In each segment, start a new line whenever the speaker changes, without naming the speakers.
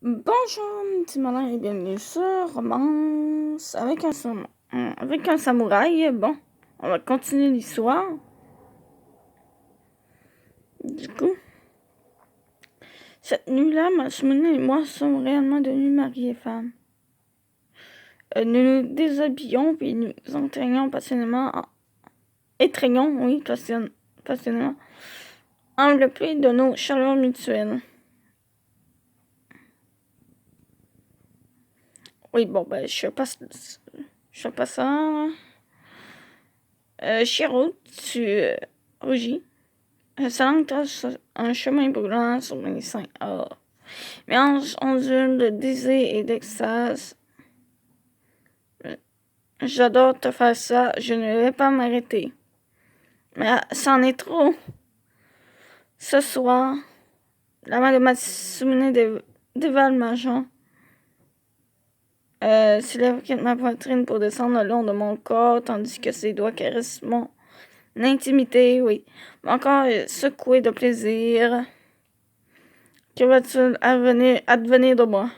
Bonjour, petit malin et bienvenue sur Romance avec un samouraï. Bon, on va continuer l'histoire. Du coup, cette nuit-là, Masamune et moi sommes réellement devenus mari et femme. Nous nous déshabillons puis nous étreignons passionnément, enveloppés de nos chaleurs mutuelles. Oui, bon, ben, je fais pas ça. Chiro, tu rougis. Sa langue trace un chemin brûlant sur mes seins. Oh. Mélange ondule de désir et d'extase. J'adore te faire ça, je ne vais pas m'arrêter. Mais c'en est trop. Ce soir, la main de Masamune dévale ma jambe. S'élève quitte ma poitrine pour descendre le long de mon corps, tandis que ses doigts caressent mon intimité, oui. Mon corps est secoué de plaisir. Que va-t-il advenir de moi?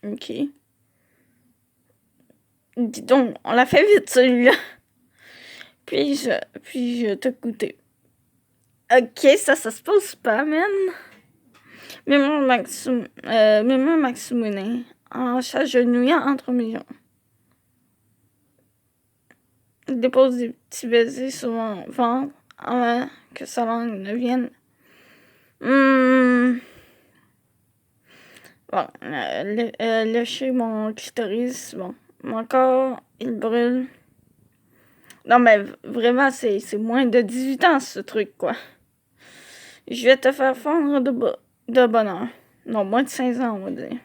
Ok. Dis donc, on l'a fait vite celui-là. Puis-je te goûter? Ok, ça se pose pas, man. Mes mains Masamune, en s'agenouillant entre mes jambes. Il dépose des petits baisers sur mon ventre avant que sa langue ne vienne. Bon, lâcher mon clitoris, bon. Mon corps, il brûle. Non, mais vraiment, c'est moins de 18 ans, ce truc, quoi. Je vais te faire fondre de bonheur. Non, moins de 16 ans, on va dire.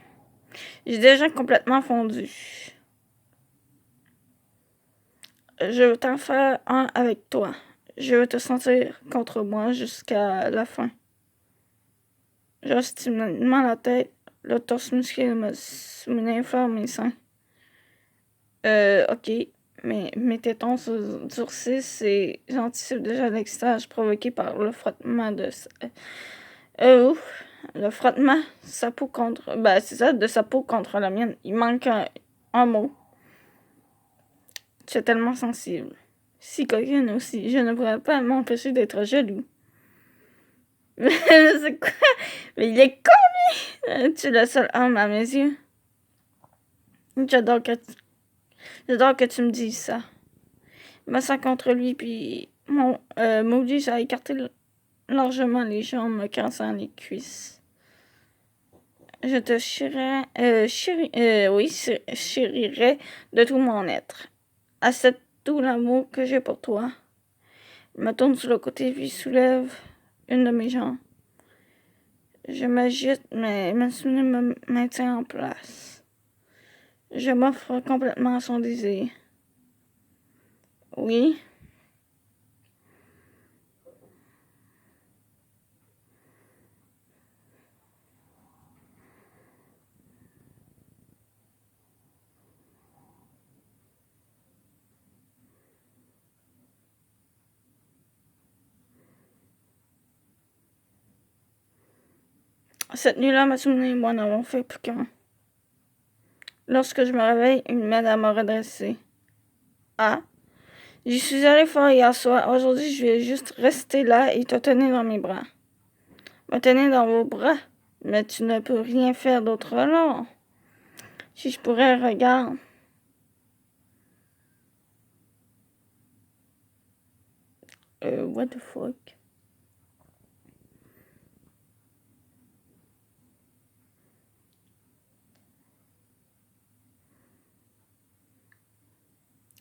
J'ai déjà complètement fondu. Je veux t'en faire un avec toi. Je veux te sentir contre moi jusqu'à la fin. J'ostime lentement la tête, le torse musclé me inflame mes seins. Ok. Mais mes tétons se durcissent et j'anticipe déjà l'extase provoquée par le frottement de le frottement sa peau contre... Ben, c'est ça, de sa peau contre la mienne. Il manque un mot. Tu es tellement sensible. Si coquine aussi. Je ne pourrais pas m'empêcher d'être jaloux. C'est quoi? Mais il est con, lui! Tu es le seul homme à mes yeux. J'adore que tu me dises ça. Je me sens contre lui, puis m'oblige à écarter largement les jambes, me cassant les cuisses. Je te chérirais de tout mon être. Accepte tout l'amour que j'ai pour toi. Je me tourne sur le côté, puis soulève une de mes jambes. Je m'agite, mais Masamune me maintient en place. Je m'offre complètement à son désir. Oui. Cette nuit-là, Masamune et moi n'avons fait plus qu'un. Lorsque je me réveille, il m'aide à me redresser. Ah, j'y suis allée fort hier soir. Aujourd'hui, je vais juste rester là et te tenir dans mes bras. Me tenir dans vos bras? Mais tu ne peux rien faire d'autre alors. Si je pourrais, regarde. What the fuck?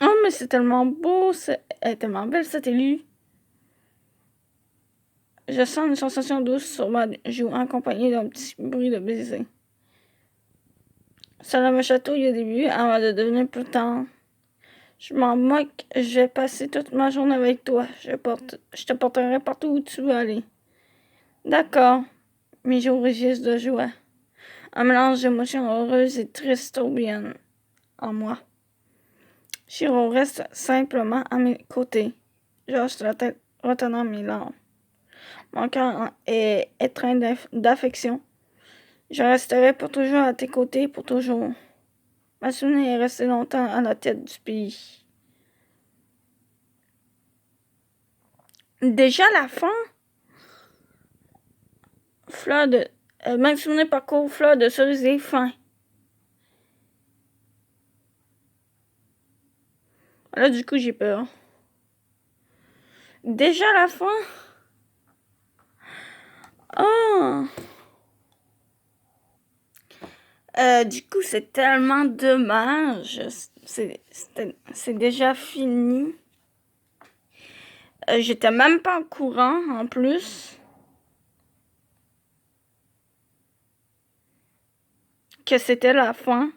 Oh, mais c'est tellement beau, elle est tellement belle cette élue. Je sens une sensation douce sur ma joue, accompagnée d'un petit bruit de baiser. Cela me chatouille au début, avant de devenir plus tendre. Je m'en moque, je vais passer toute ma journée avec toi. Je te porterai partout où tu veux aller. D'accord. Mes joues rugissent de joie. Un mélange d'émotions heureuses et tristes tourbillonne en moi. Chiro reste simplement à mes côtés. Je hoche la tête, retenant mes larmes. Mon cœur est étreint d'affection. Je resterai pour toujours à tes côtés, pour toujours. Matsumune est restée longtemps à la tête du pays. Déjà la fin? Fleur de... Matsumune parcourt fleur de cerisier fin. Là, du coup, j'ai peur. Déjà la fin? Oh! Du coup, c'est tellement dommage. C'est déjà fini. J'étais même pas au courant, en plus, que c'était la fin.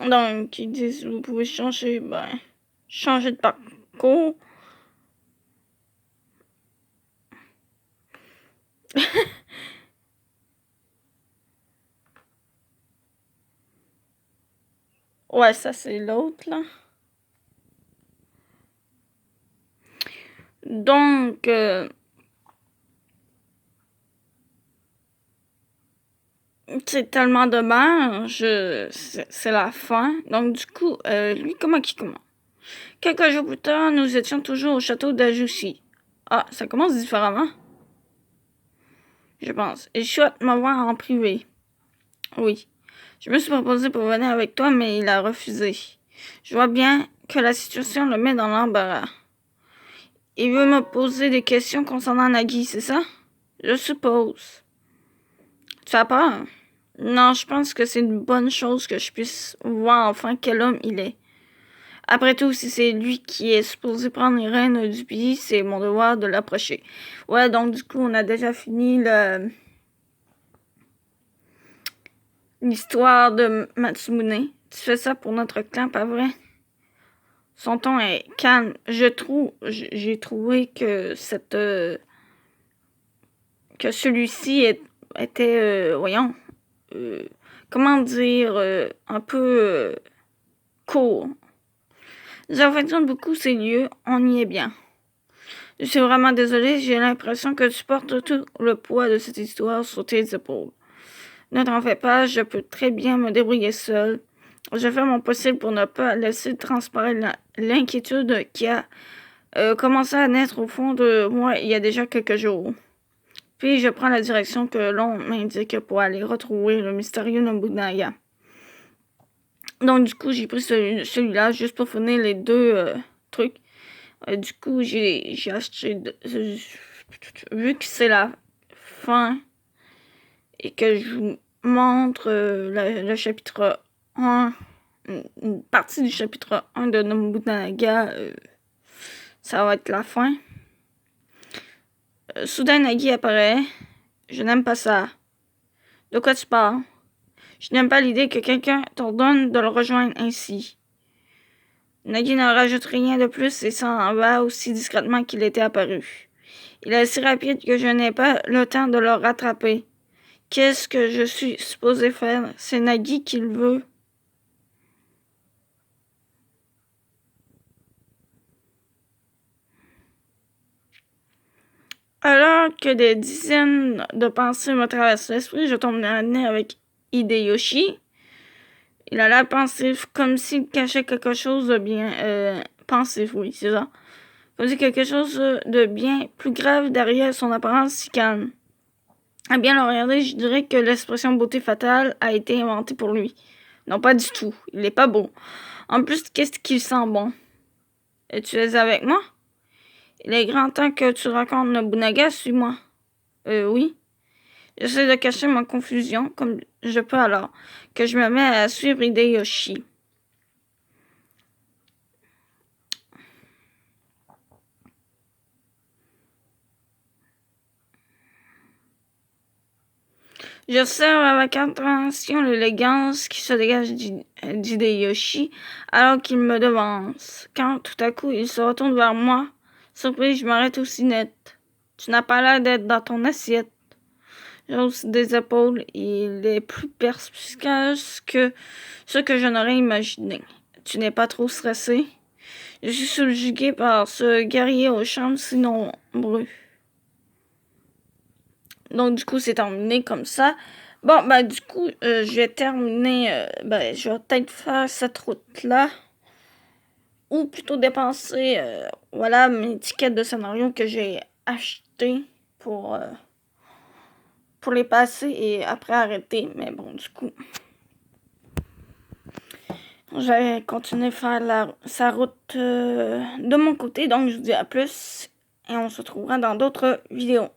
Donc, ils disent, vous pouvez changer de parcours. Ouais, ça, c'est l'autre, là. Donc, c'est tellement dommage. C'est la fin. Donc, du coup, lui, comment il commence? Quelques jours plus tard, nous étions toujours au château d'Ajouchi. Ah, ça commence différemment. Je pense. Il souhaite me voir en privé. Oui. Je me suis proposé pour venir avec toi, mais il a refusé. Je vois bien que la situation le met dans l'embarras. Il veut me poser des questions concernant Nagi, c'est ça? Je suppose. Tu as peur? Non, je pense que c'est une bonne chose que je puisse voir enfin quel homme il est. Après tout, si c'est lui qui est supposé prendre les rênes du pays, c'est mon devoir de l'approcher. Ouais, donc du coup, on a déjà fini l'histoire de Matsumune. Tu fais ça pour notre clan, pas vrai? Son ton est calme. J'ai trouvé que que celui-ci était, voyons, comment dire, un peu court. J'affectionne beaucoup ces lieux, on y est bien. Je suis vraiment désolée, j'ai l'impression que tu portes tout le poids de cette histoire sur tes épaules. Ne t'en fais pas, je peux très bien me débrouiller seule. Je fais mon possible pour ne pas laisser transparaître l'inquiétude qui a commencé à naître au fond de moi il y a déjà quelques jours. Puis je prends la direction que l'on m'indique pour aller retrouver le mystérieux Nobunaga. Donc du coup, j'ai pris celui-là juste pour finir les deux trucs. Du coup, j'ai acheté... vu que c'est la fin et que je vous montre le chapitre 1, une partie du chapitre 1 de Nobunaga, ça va être la fin. Soudain, Nagi apparaît. Je n'aime pas ça. De quoi tu parles? Je n'aime pas l'idée que quelqu'un t'ordonne de le rejoindre ainsi. Nagi ne rajoute rien de plus et s'en va aussi discrètement qu'il était apparu. Il est si rapide que je n'ai pas le temps de le rattraper. Qu'est-ce que je suis supposé faire? C'est Nagi qui le veut. Alors que des dizaines de pensées me traversent l'esprit, je tombe dans le nez avec Hideyoshi. Il a l'air pensif, comme s'il cachait quelque chose de bien... pensif, oui, c'est ça. Comme si quelque chose de bien plus grave derrière son apparence si calme. À bien le regarder, je dirais que l'expression beauté fatale a été inventée pour lui. Non, pas du tout. Il n'est pas beau. En plus, qu'est-ce qu'il sent bon? Et tu es avec moi? Il est grand temps que tu racontes Nobunaga, suis-moi. Oui. J'essaie de cacher ma confusion, comme je peux alors, que je me mets à suivre Hideyoshi. J'observe avec attention l'élégance qui se dégage d'Hideyoshi alors qu'il me devance. Quand tout à coup il se retourne vers moi, surpris, je m'arrête aussi net. Tu n'as pas l'air d'être dans ton assiette. hausse des épaules, il est plus perspicace que ce que je n'aurais imaginé. Tu n'es pas trop stressé? Je suis subjugué par ce guerrier aux charmes si nombreux. Donc, du coup, c'est terminé comme ça. Bon, ben, du coup, je vais terminer. Je vais peut-être faire cette route-là. Ou plutôt dépenser, voilà, mes tickets de scénario que j'ai achetés pour les passer et après arrêter. Mais bon, du coup, je vais continuer à faire sa route de mon côté. Donc, je vous dis à plus et on se retrouvera dans d'autres vidéos.